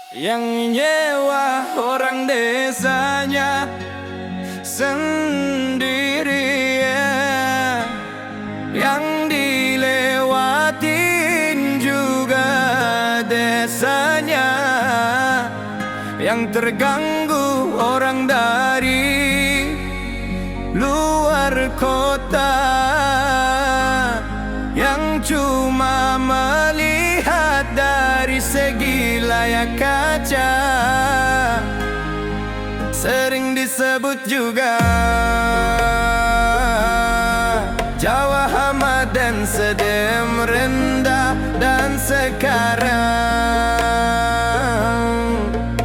Yang nyewa orang desanya sendirian, yang dilewatin juga desanya, yang terganggu orang dari luar kota, yang cuma melihat dari segi layar kaca. Sering disebut juga Jawa hama dan sedem rendah. Dan sekarang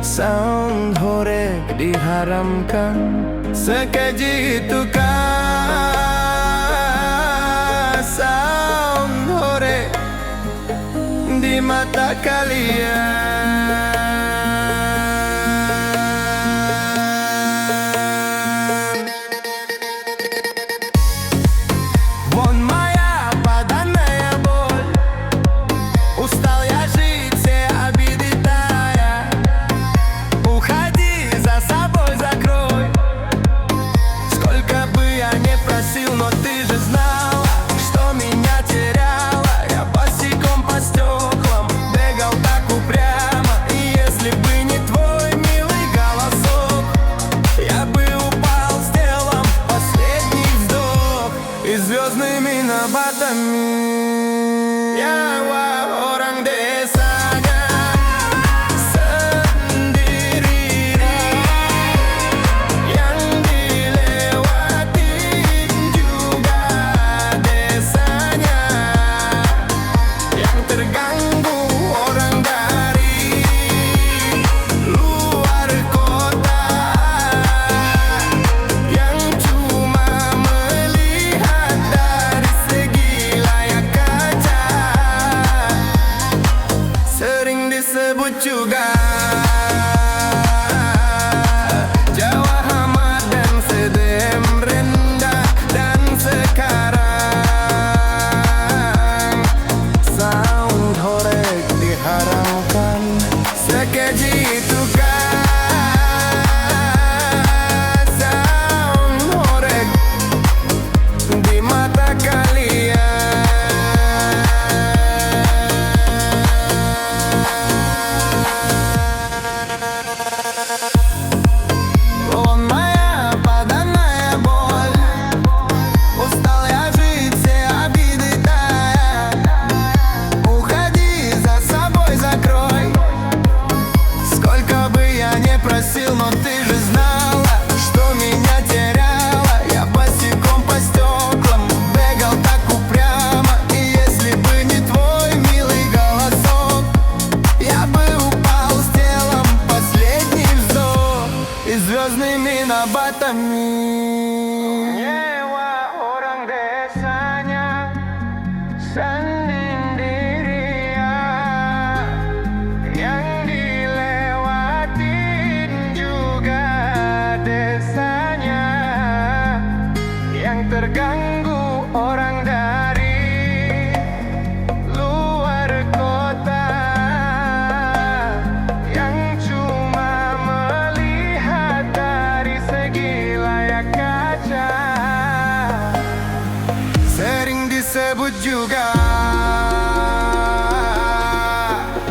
sound horeg diharamkan. Sekeji itukah sound horeg di mata kalian? Звездными набатами Jawa orang desanya sendiri, yang dilewatin juga desanya, yang terganggu orang dari luar kota, yang cuma melihat dari segi layar kaca. Sering disebut juga Jawa hama dan sedem rendah. Dan sekarang sound horeg diharamkan. Sekeji itukah sound horeg di mata kalian? Но ты же знала, что меня теряла. Я босиком по стеклам бегал так упрямо. И если бы не твой милый голосок, я бы упал с телом последний вздох и звездными набатами. Nyewa orang desanya sendirian, yang dilewatin juga desanya, yang terganggu orang dari luar kota, yang cuma melihat dari segi layar kaca. Sering disebut juga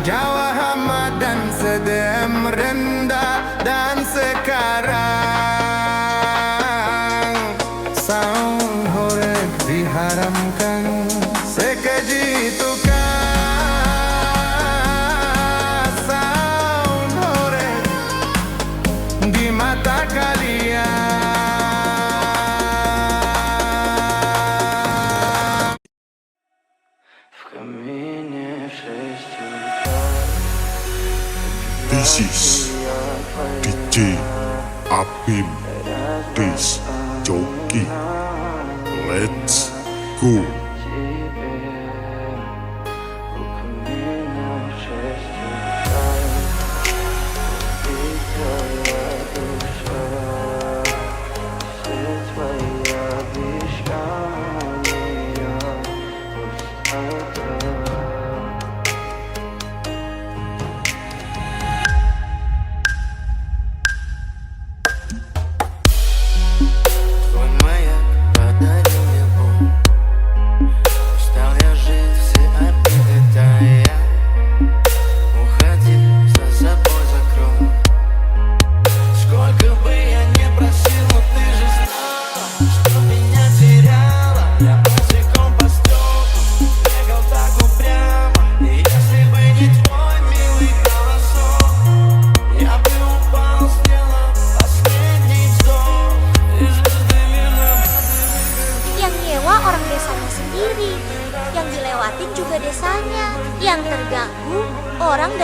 Jawa hama dan sedem rendah. Dan sekarang sound horeg diharamkan. Sekeji itukah sound horeg di mata kalian? This is DJ Abim Dis Joki. Let's go.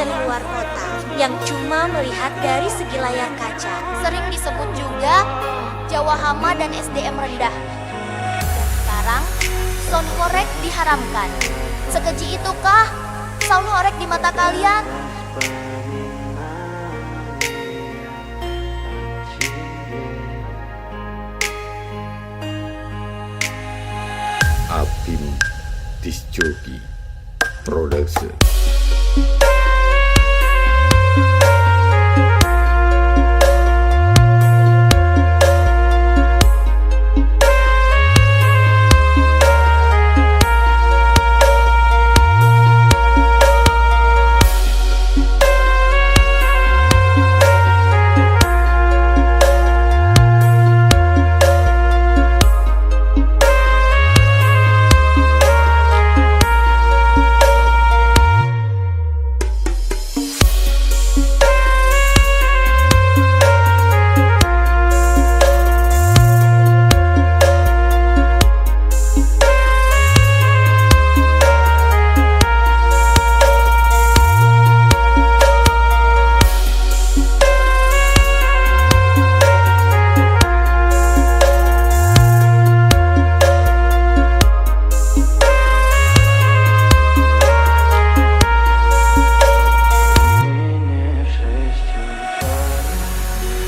dari luar kota yang cuma melihat dari segi layar kaca. Sering disebut juga Jawa hama dan SDM rendah. Dan sekarang sound korek diharamkan. Sekeji itukah sound korek di mata kalian? Apim Disc Jockey Production.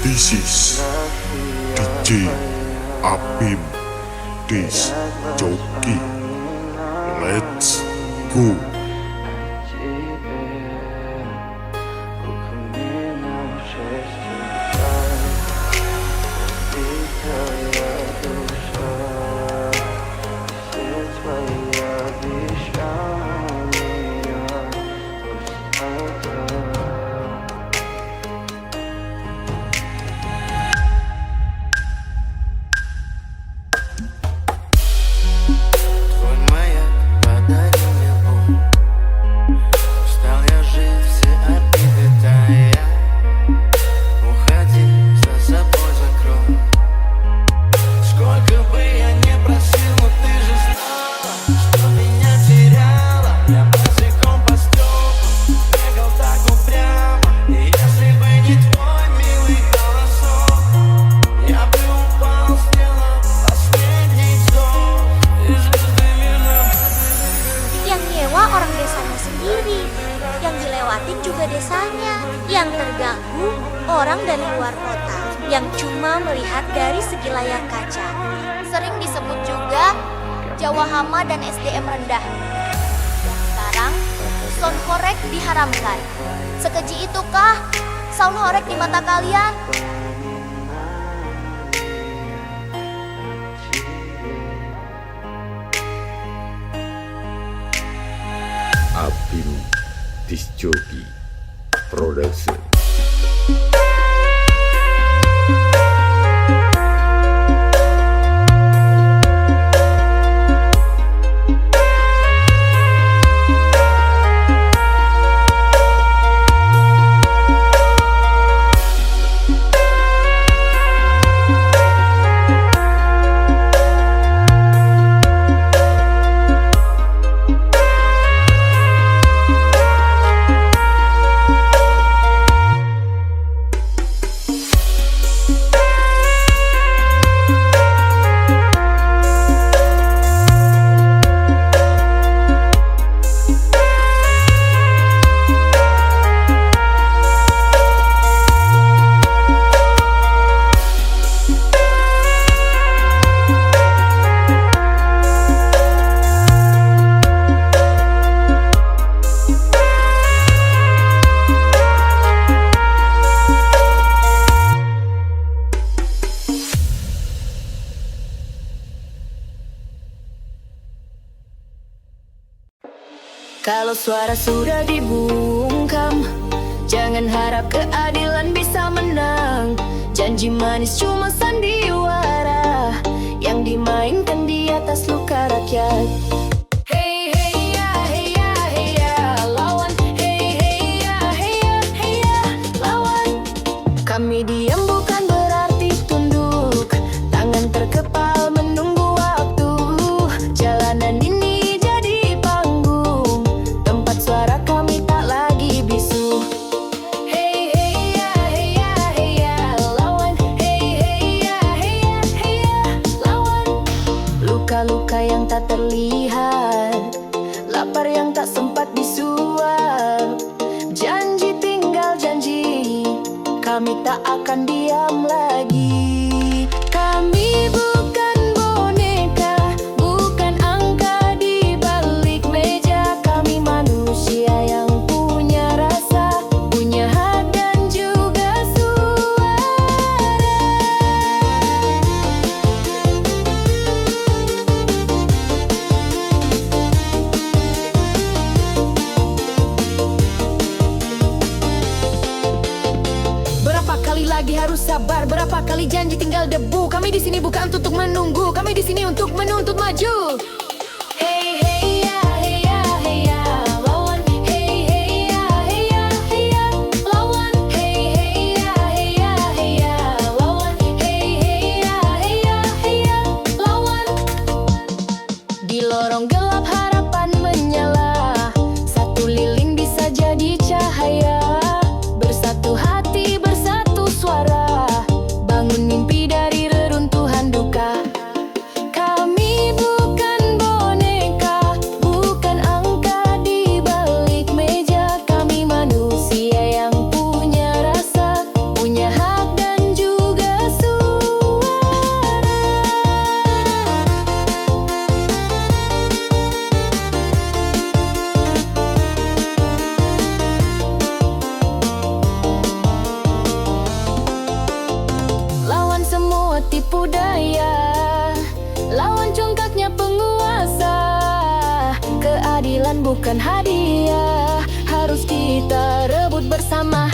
This is DJ Apim Disc Jockey. Let's go. Твой маяк подарил мне боль. Устал я жить, все обиды тая. Уходи, за собой закрой. Сколько бы я не просил, но ты же знала, что меня теряла. Я босиком по стеклам бегал так упрямо. И если бы не твой милый голосок, я бы упал, сделал последний вздох. И звезды мирно. Yang nyewa orang desanya sendiri, yang dilewatin juga desanya, yang terganggu orang dari luar kota yang cuma melihat dari segi layar kaca. Sering disebut juga Jawa hama dan SDM rendah. Dan sekarang sound korek diharamkan. Sekeji itukah sound korek di mata kalian? Apim Disc Jockey Production. Kalau suara sudah dibungkam, jangan harap keadilan bisa menang. Janji manis cuma sandiwara yang dimainkan di atas luka rakyat. Hey hey ya, hey ya, hey ya, lawan. Hey hey ya, hey ya, hey ya, lawan. Kami diam bukan berarti tunduk, tangan terkepal menunggu waktu. Jalanan ini jadi panggung, tempat suara kami tak lagi bisu. kami tak akan diam lagi. Kami bukan boneka, bukan angka di balik meja. Kami manusia yang punya rasa, punya hak dan juga suara. Berapa kali lagi harus sabar, berapa kali janji tinggal debu. Kami di sini bukan untuk menunggu, kami di sini untuk menuntut maju. Hey hey ya, hey ya, hey ya, lawan. Hey hey ya, hey ya, hey ya, lawan. Hey hey ya, hey ya, hey ya, lawan. Hey hey ya, hey ya, hey ya, lawan. Di lorong gelap harapan menyala, satu lilin bisa jadi cahaya. Bersatu hati, bersatu suara, bangun mimpi dari reruntuhan duka. Kami bukan boneka, bukan angka di balik meja. Kami manusia yang punya rasa, punya hak dan juga suara. Lawan semua tipu daya, lawan congkaknya penguasa. Keadilan bukan hadiah, harus kita rebut bersama.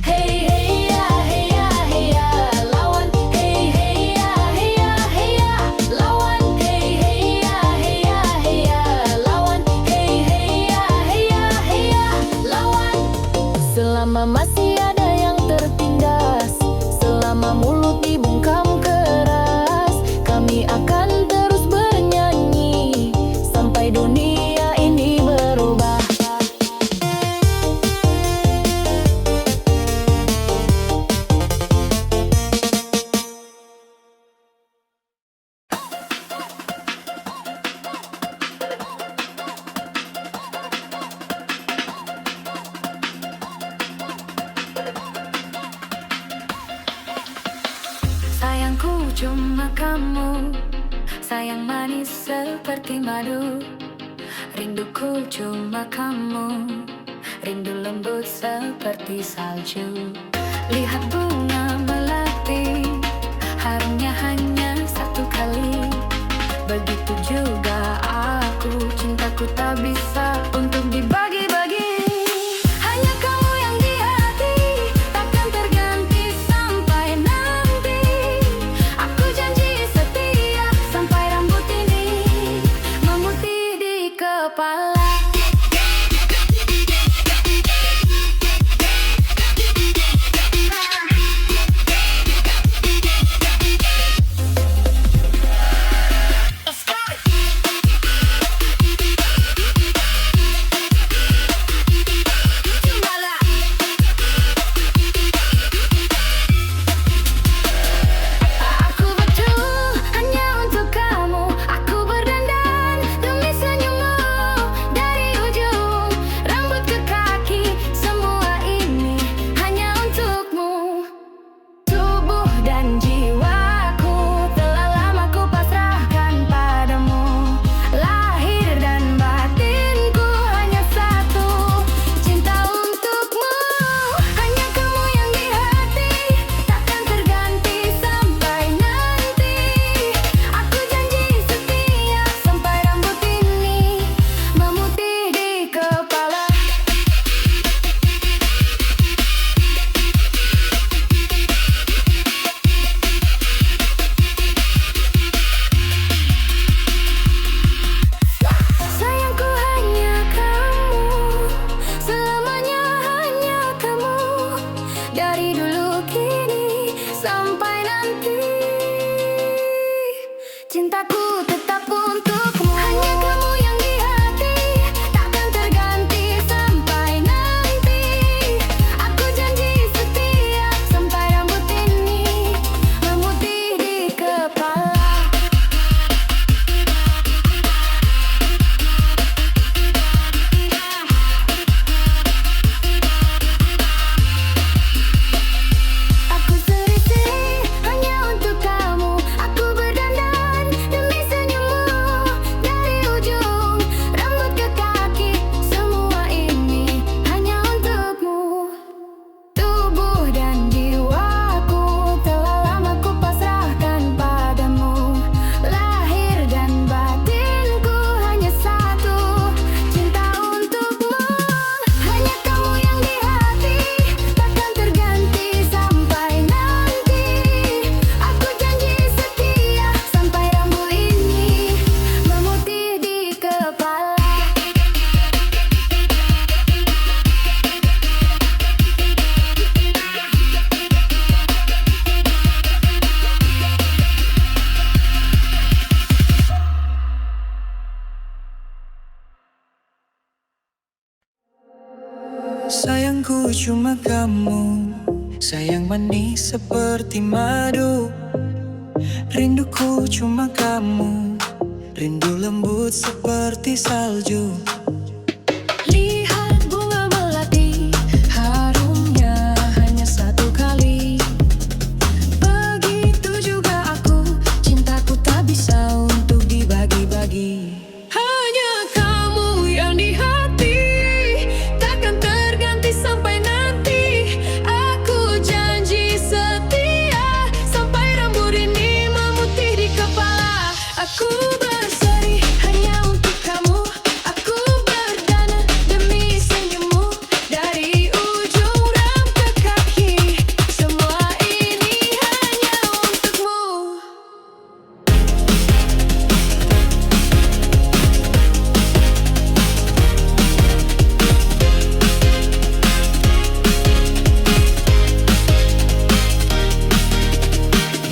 Hey hey ya, hey ya, hey ya, lawan. Hey hey ya, hey ya, hey ya, lawan. Hey hey ya, hey ya, hey ya, lawan. Hey hey ya, hey ya, hey ya, lawan. Selama masih ada yang tertindas, selama mulut dibungkam keras, kami akan terus bernyanyi sampai dunia ini berubah. Sayangku cuma kamu, sayang manis seperti madu. Rinduku cuma kamu, rindu lembut seperti salju. Lihat bunga melati, harumnya hanya satu kali. Begitu juga aku, cintaku tak bisa untuk dibagi-bagi. Hanya kamu yang di hati, takkan terganti sampai nanti. Aku janji setia sampai rambut ini memutih di kepala. cuma kamu, sayang manis seperti madu. Rinduku cuma kamu, rindu lembut seperti salju. Lihat bunga melati, harumnya hanya satu kali. Begitu juga aku, cintaku tak bisa untuk dibagi-bagi. Hanya kamu yang di hati, takkan terganti sampai nanti. Aku janji setia, sampai rambut ini memutih di kepala. Aku berseri hanya untuk kamu, aku berdana demi senyummu. Dari ujung rambut ke kaki, semua ini hanya untukmu.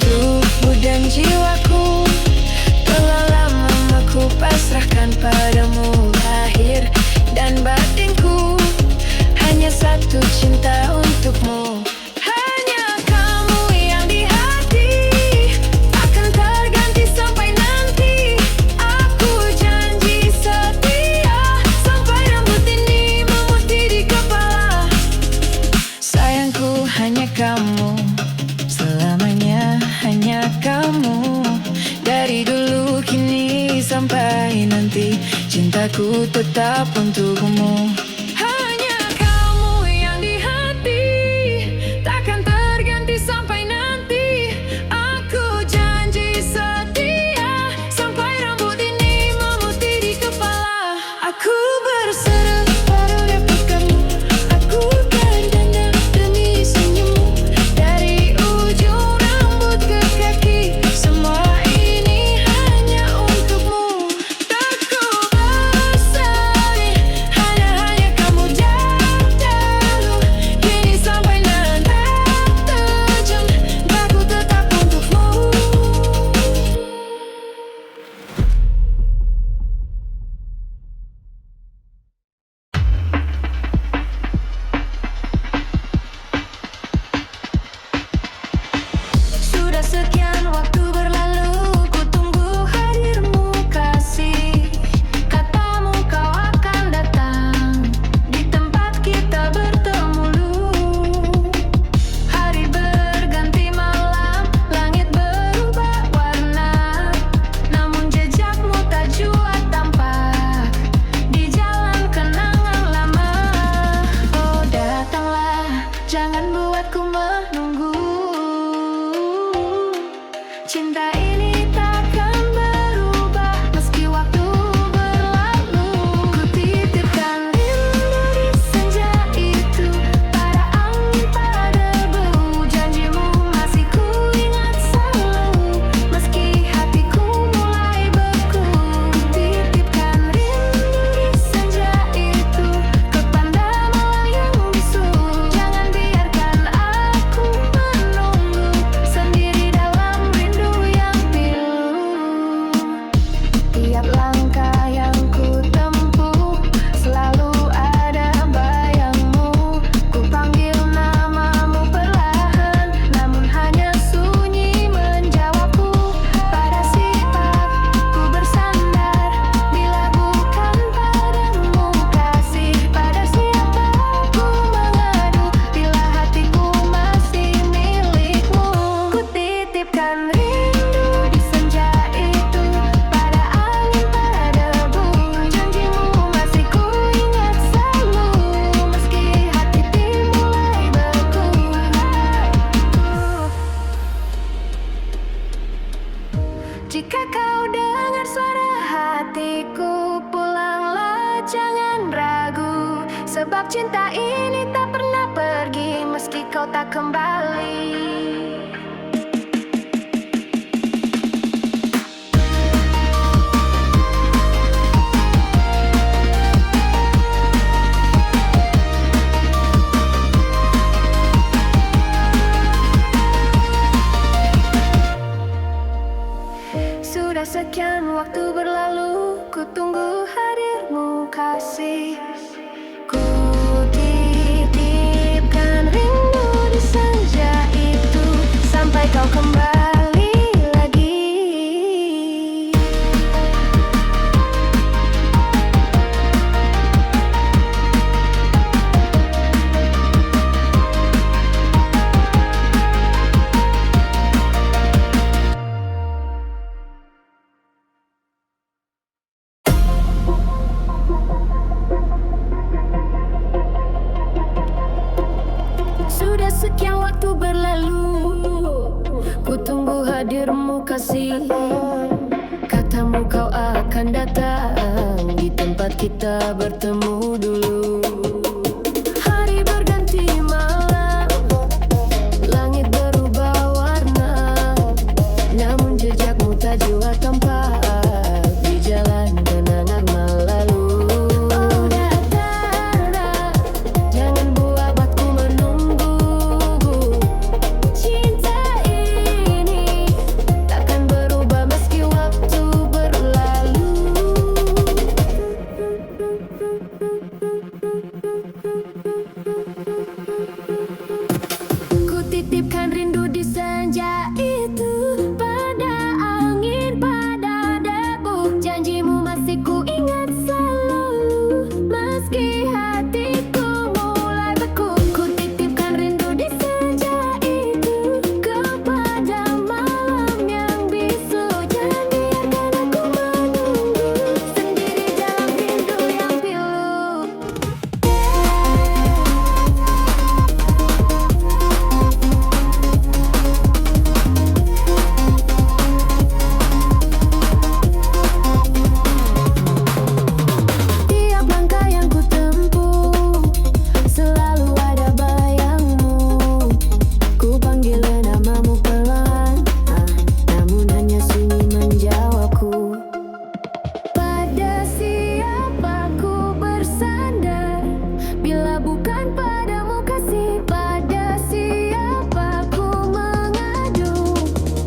Tubuh dan jiwaku telah lama aku pasrahkan padamu. Lahir dan batinku hanya satu cinta untukmu. Hanya kamu yang di hati, akan terganti sampai nanti. Aku janji setia, sampai rambut ini memutih di kepala. Sayangku hanya kamu, selamanya hanya kamu. Dari dulu kini sampai nanti, cintaku tetap untukmu. Hanya kamu yang di hati, takkan terganti sampai nanti. Aku janji setia, sampai rambut ini memutih di kepala. Aku berserah baru dapatkanmu, aku berdana demi senyummu. Dari ujung rambut ke kaki, semua ini hanya untukmu. Tak ku berseri, hanya kamu jauh. Kini sampai nanti terjun, aku tetap untukmu. Sudah sekian waktu berlalu, ku tunggu hadirmu kasih. Katamu kau akan datang di tempat kita bertemu dulu. Hari berganti malam, langit berubah warna, namun jejakmu tak jua tampak di jalan kenangan lama. Oh datanglah, jangan buatku menunggu. Cinta ini takkan berubah meski waktu berlalu. Ku titipkan rindu di senja itu, pada angin pada debu. Janjimu masih ku ingat selalu, meski hatiku mulai beku. Ku titipkan rindu di senja itu, kepada malam yang bisu. Jangan biarkan aku menunggu sendiri dalam rindu yang pilu. Tiap langkah yang ku tempuh, selalu ada bayangmu. Ku panggil namamu perlahan, namun hanya sunyi menjawabku. Pada sifatku bersandar, bila bukan padamu kasih. Pada siapa ku mengadu, bila hatiku masih milikmu. Ku titipkan rindu di senja itu, pada angin pada debu. Janjimu masih ku ingat selalu, meski hati mulai beku. Jika kau dengar suara hatiku, pulanglah jangan ragu. Sebab cinta ini tak pernah pergi meski kau tak kembali. Sudah sekian waktu berlalu, ku tunggu hadirmu kasih. Ku titip sekian waktu berlalu, ku tunggu hadirmu kasih. Katamu kau akan datang di tempat kita bertemu dulu. Hari berganti malam, langit berubah warna, namun jejakmu tak jua tampak di jalan kenangan lalu. Oh datanglah, jangan buat aku menunggu. Cinta ini takkan berubah meski waktu berlalu. Ku titipkan rindu di senja itu, pada angin, pada debu. Janjimu masih ku ingat selalu, meski hatiku mulai beku. Ku titipkan rindu di senja itu, kepada malam yang bisu. Jangan biarkan aku menunggu sendiri dalam rindu yang pilu. Tiap langkah yang ku tempuh, selalu ada bayangmu. Ku panggil namamu pelan, namun hanya sunyi menjawabku. Pada siapa ku bersandar, bila bukan padamu kasih? Pada siapa ku mengadu,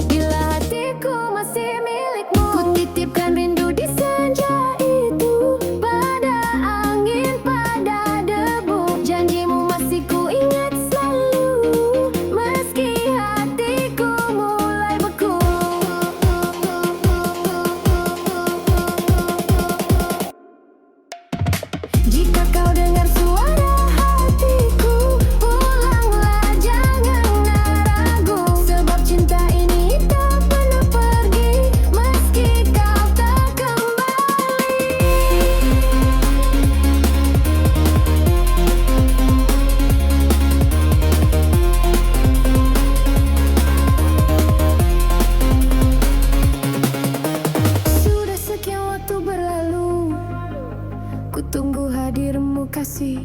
bila hatiku masih milikmu? Ku titipkan rindu di senja itu, pada angin, pada debu. Janjimu masih ku ingat selalu, meski hatiku mulai beku. Jika kau dengar suara hatiku, pulanglah, jangan ragu. Sebab cinta ini tak pernah pergi, meski kau tak kembali. Sudah sekian waktu berlalu, ku tunggu hadirmu kasih.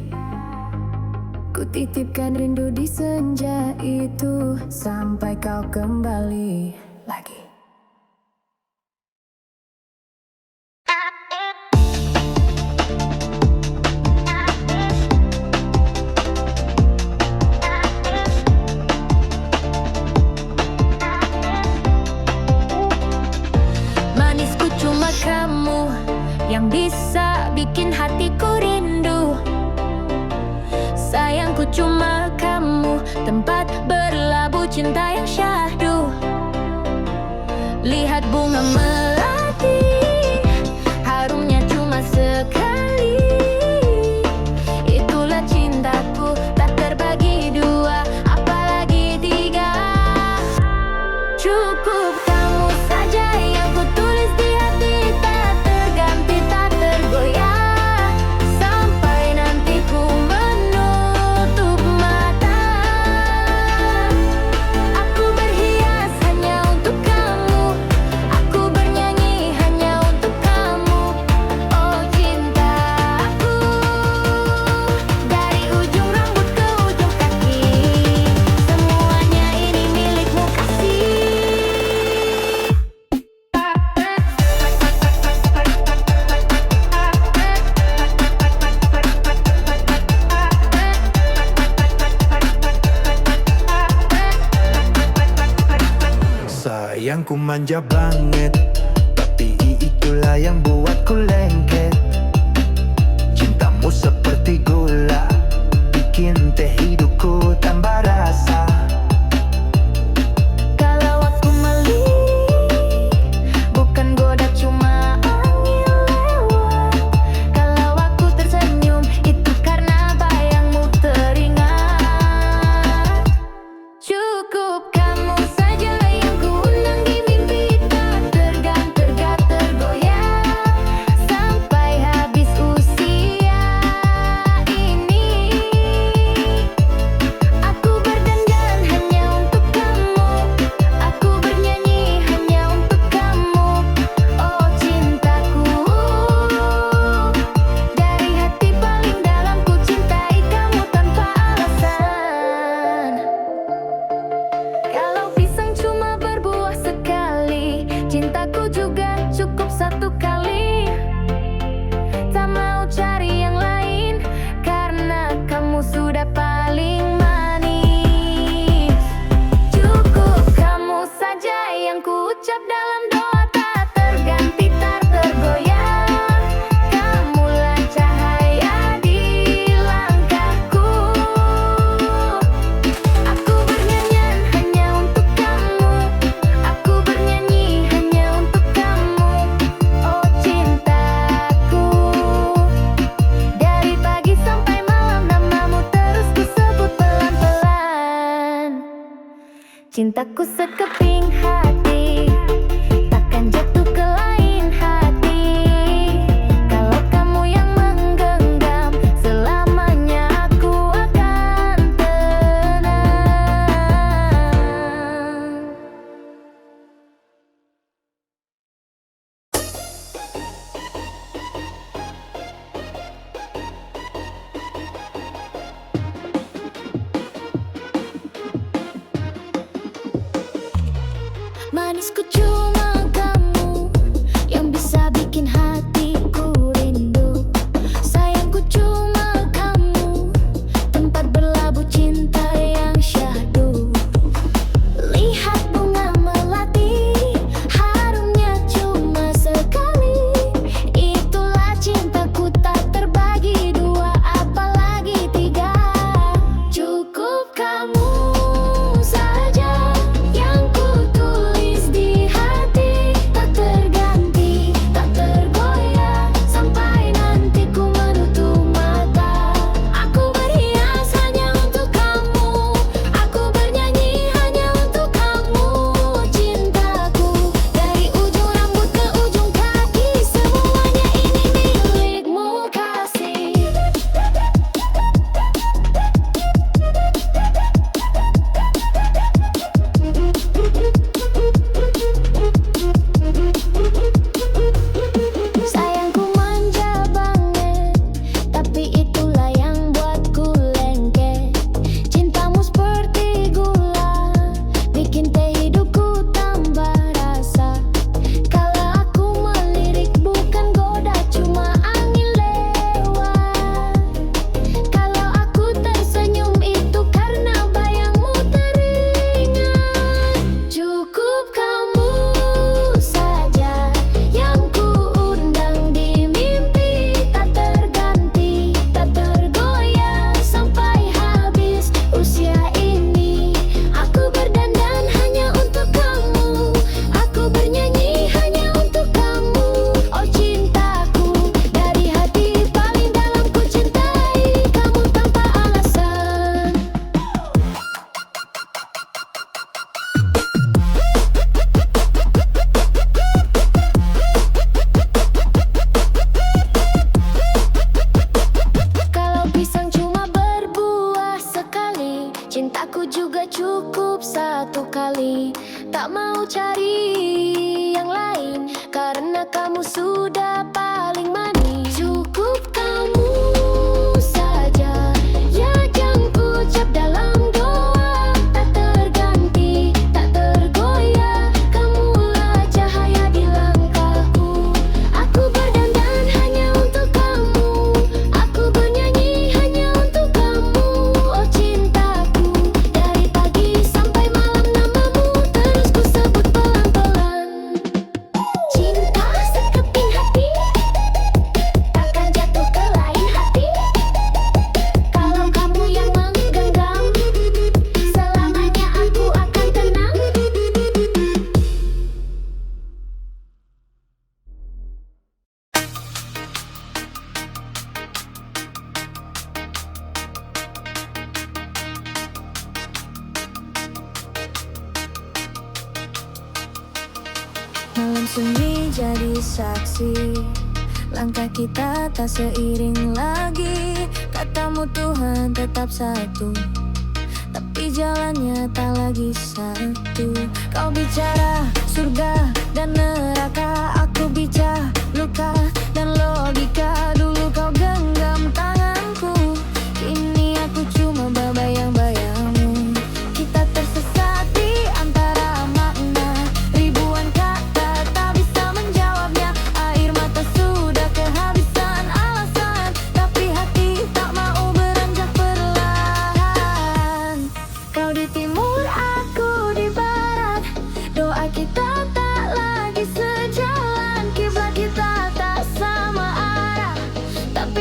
Ku titipkan rindu di senja itu, sampai kau kembali lagi. Manisku cuma kamu yang bisa bikin hatiku rindu. Sayangku cuma kamu, tempat berlabuh cinta yang syahdu. Lihat bunga melati, harumnya cuma sekali. Itulah cintaku, tak terbagi dua, apalagi tiga. Cukup kamu saja yang ku tulis di hati, tak terganti, tak tergoyah. Sampai nanti ku menutup mata, aku berhias hanya untuk kamu, aku bernyanyi hanya untuk kamu. Oh cintaku, dari ujung rambut ke ujung kaki, semuanya ini milikmu kasih. Sayangku manja banget, tapi itulah yang buatku lengket. Cintamu seperti gula, bikin teh hidupku tambah rasa. Kalau aku melihat, bukan goda cuma angin lewat. Kalau aku tersenyum, itu karena bayangmu teringat. Cukup kamu saja yang ku undang di mimpi, tak terganti, tak tergoyah. Sampai habis usia ini, Cintaku sekeping hati, takkan jatuh ke lain hati. Kalau kamu yang menggenggam, selamanya aku akan tenang. Manisku cuma kamu yang bisa bikin hatiku rindu. Sayangku cuma kamu, tempat berlabuh cinta yang syahdu. Lihat bunga melati, harumnya cuma sekali. Itulah cintaku tak terbagi dua, apalagi tiga. Cukup kamu saja yang ku tulis di hati, tak terganti, tak tergoyah sampai nanti ku menutup mata. Aku berhias hanya untuk kamu, aku bernyanyi hanya untuk kamu. Cintaku dari ujung rambut ke ujung kaki, semuanya ini milikmu kasih. Sayangku manja banget, tapi itulah yang buatku lengket. Cintamu seperti gula, bikin teh hidupku tambah rasa. Kalau aku melirik bukan goda, cuma angin lewat. Kalau aku tersenyum itu karena bayangmu teringat. Cukup kamu saja yang ku undang di mimpi, tak terganti, tak tergoyah sampai habis usia ini. Aku berdandan hanya untuk kamu, aku bernyanyi hanya untuk kamu. Oh cintaku, dari hati paling dalam ku cintai kamu tanpa alasan. Kalau pisang cuma berbuah sekali, cintaku juga cukup satu kali. Tak mau cari yang lain, karena kamu sudah paling manis. Cukup kamu saja yang ucap dalam doa, tak terganti, tak tergoyah. Kamulah cahaya di langkahku. Aku berdandan hanya untuk kamu, aku bernyanyi hanya untuk kamu. Oh cintaku, dari pagi sampai malam namamu terus ku sebut pelan-pelan. Cinta sekeping hati, takkan jatuh ke lain hati. Kalau kamu yang menggenggam, selamanya aku akan tenang. Malam sunyi jadi saksi, langkah kita tak seiring lagi. Katamu Tuhan tetap satu, tapi jalannya tak lagi satu. Kau bicara surga dan neraka, aku bicara luka dan logika. Dulu kau genggam tanganku, kini aku cuma berbayang-bayangmu. Kita tersesat di antara makna, ribuan kata tak bisa menjawabnya. Air mata sudah kehabisan alasan, tapi hati tak mau beranjak perlahan. Kau di timur, aku di barat, doa kita tak lagi sejalan. Kiblat kita tak sama arah, tapi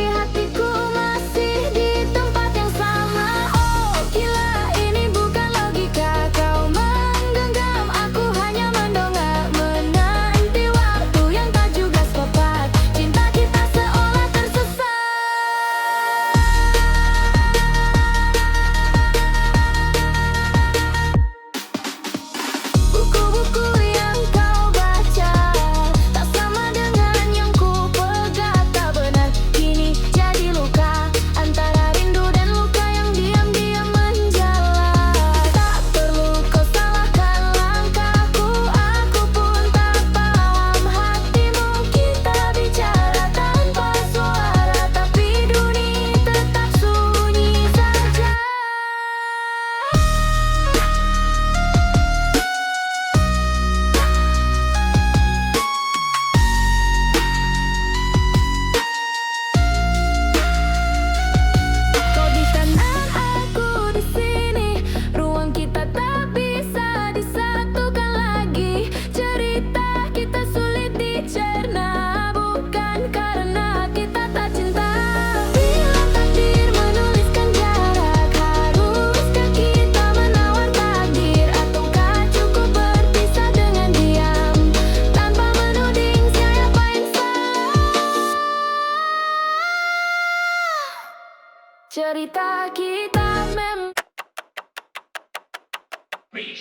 Malam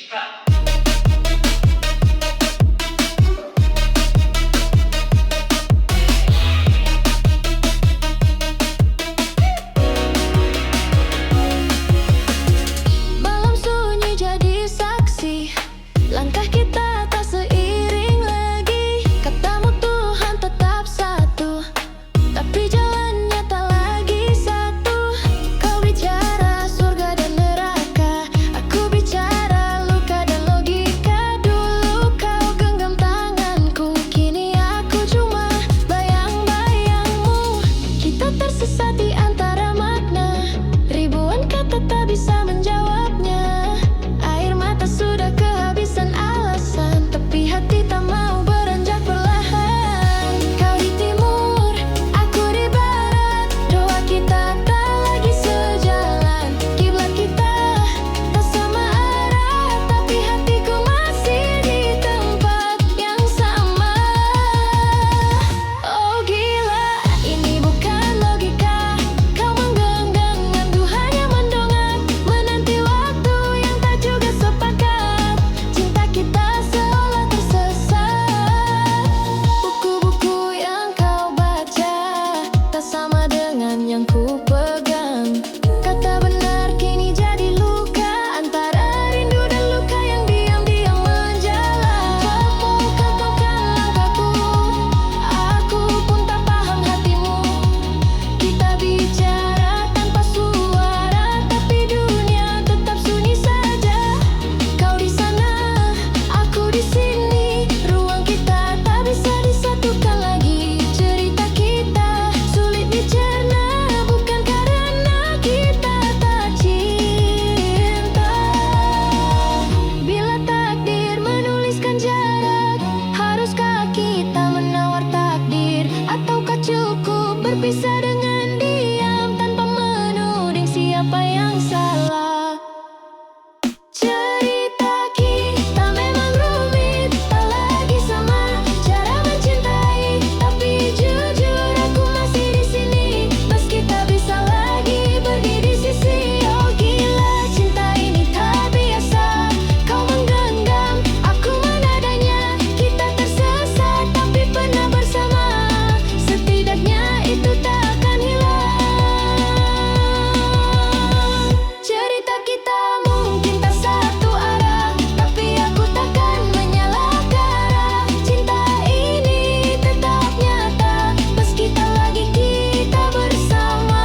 sunyi jadi saksi, langkah kita tak seiring lagi. Katamu Tuhan tetap satu, tapi jalannya tak lagi satu. Kau bicara surga dan neraka, aku bicara luka dan logika. Dulu kau genggam tanganku, kini aku cuma bayang-bayangmu. Kita tersesat di antara makna, ribuan kata tak bisa menjawabnya. Air mata sudah kehabisan alasan, tapi hati tak mau beranjak perlahan. Kau di timur, aku di barat, doa kita tak lagi sejalan. Kiblat kita tak sama arah, tapi hatiku masih di tempat yang sama. Oh gila, ini bukan logika. Kau menggenggam, aku hanya mendongak, menanti waktu yang tak juga sepakat. Cinta kita seolah tersesat. Buku-buku yang kau baca tak sama dengan yang ku pegang. Kata benar kini jadi luka, antara rindu dan luka yang diam-diam menjalar. Cepat katakan langkahku, aku pun tak paham hatimu. Kita bicara tanpa suara, tapi dunia tetap sunyi saja. Kau di sana, aku di sini, ruang kita tak bisa disatukan lagi. Cerita kita sulit dicerna, bukan karena kita tak cinta. Bila takdir menuliskan jarak, haruskah kita menawar takdir? Ataukah cukup berpisah dengan diam tanpa menuding siapa yang salah? Cerita kita memang rumit, tak lagi sama cara mencintai. Tapi jujur aku masih di sini, meski tak bisa lagi berdiri sisi. Oh gila, cinta ini tak biasa. Kau menggenggam, aku menadanya. Kita tersesat tapi pernah bersama, setidaknya itu tak akan hilang. Cerita kita mungkin tak satu arah, tapi aku takkan menyalahkan arah. Cinta ini tetap nyata, meski tak lagi kita bersama.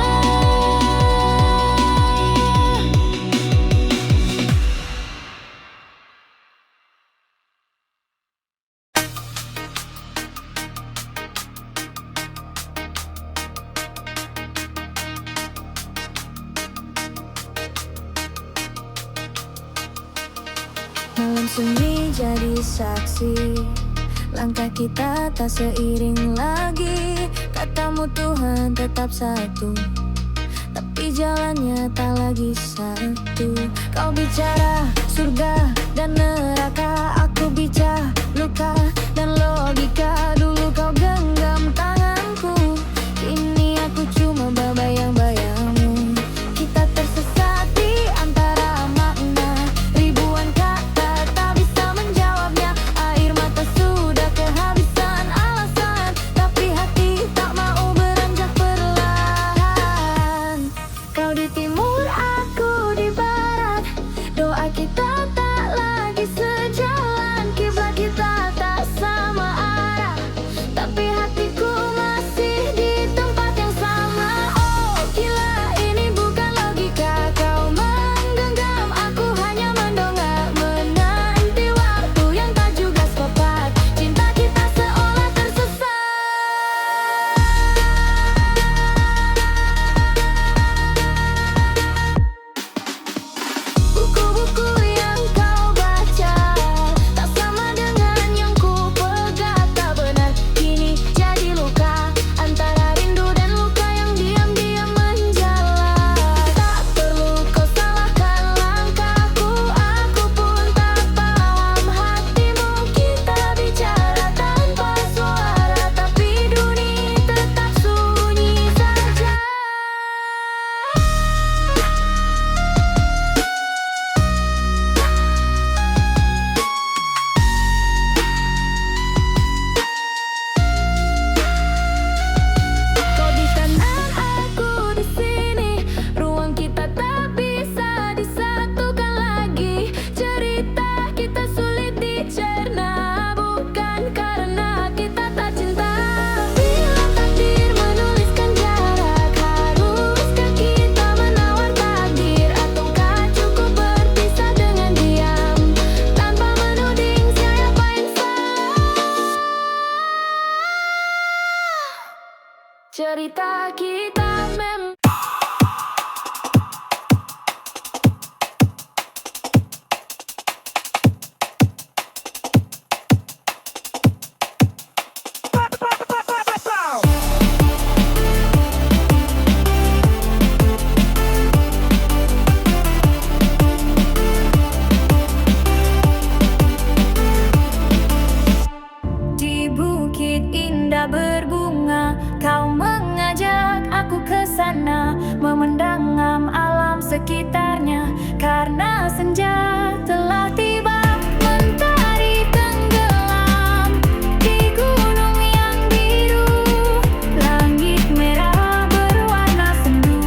Malam sunyi jadi saksi, langkah kita tak seiring lagi. Katamu Tuhan tetap satu, tapi jalannya tak lagi satu. Kau bicara surga dan neraka, aku bicara luka dan logika. Dulu kau genggam tanganku, kini aku cuma bayang-bayangmu. Kita tersesat di antara makna, ribuan kata tak bisa menjawabnya. Air mata sudah kehabisan alasan, tapi hati tak mau beranjak perlahan. Kau di timur, aku di barat, doa kita tak lagi sejalan. Kiblat kita tak sama arah, tapi hatiku masih di tempat yang sama. Oh gila, ini bukan logika. Kau menggenggam, aku hanya mendongak, menanti waktu yang tak juga sepakat. Cinta kita seolah tersesat. Buku-buku cerita kita memang di Bukit Indah berbunga. Kau mengajak aku ke sana, memandang alam sekitarnya. Karena senja telah tiba, mentari tenggelam di gunung yang biru, langit merah berwarna sendu.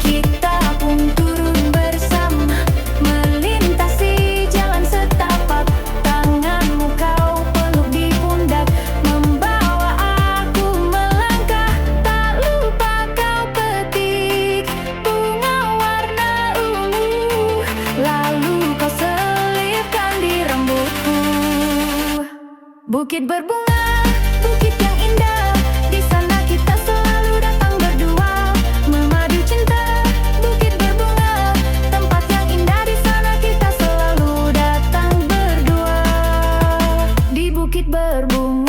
Kita pun turun bersama, melintasi jalan setapak. Tanganmu kau peluk di pundak, membawa aku melangkah. Tak lupa kau petik bunga warna ungu, lalu kau selipkan di rambutku. Bukit berbunga, bukit yang indah, di sana kita selalu datang berdua, memadu cinta. Bukit berbunga, tempat yang indah, di sana kita selalu datang berdua. Di bukit berbunga.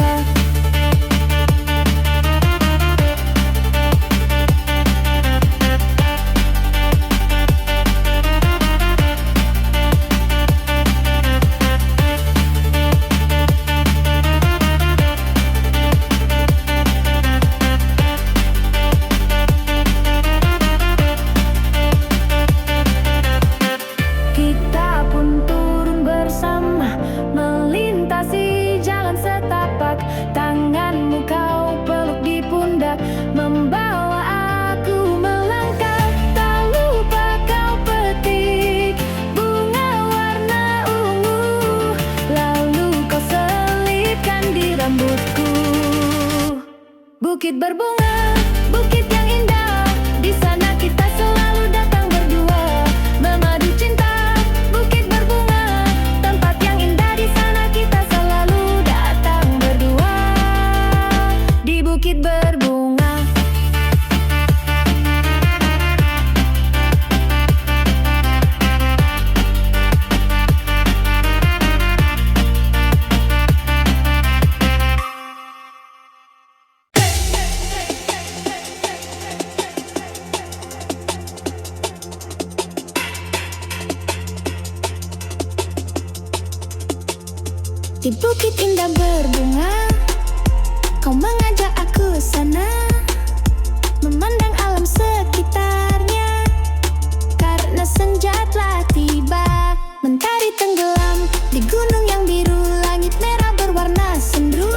Kita pun turun bersama, melintasi jalan setapak. Tanganmu kau peluk di pundak, membawa aku melangkah. Tak lupa kau petik bunga warna ungu, lalu kau selipkan di rambutku. Bukit berbunga, bukit yang indah, di sana kita selalu datang berdua, memadu cinta. Bukit berbunga, tempat yang indah, di sana kita selalu datang berdua. Di bukit berbunga. Di bukit indah berbunga, kau mengajak aku sana, memandang alam sekitarnya. Karena senja telah tiba, mentari tenggelam di gunung yang biru, langit merah berwarna sendu.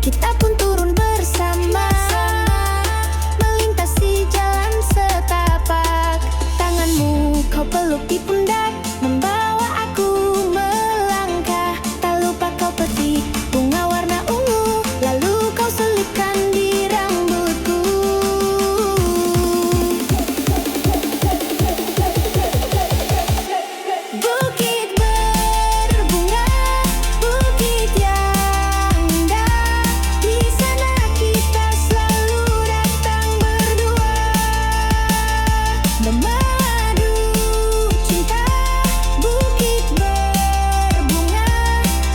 Kita pun turun bersama, melintasi jalan setapak. Tanganmu kau peluk di pundak, membawa aku melangkah. Tak lupa kau petik bunga warna ungu, lalu kau selipkan di rambutku. Bukit berbunga, bukit yang indah, di sana kita selalu datang berdua, memadu cinta. Bukit berbunga,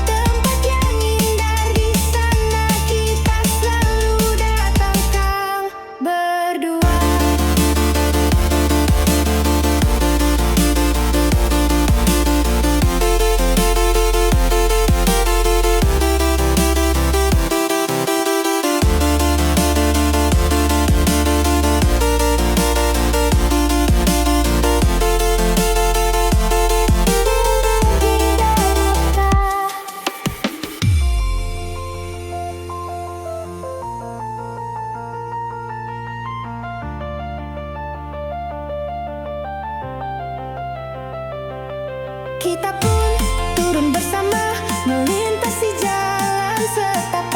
tempat yang indah, di sana kita selalu datang berdua. Kita pun turun bersama, melintasi jalan setapak.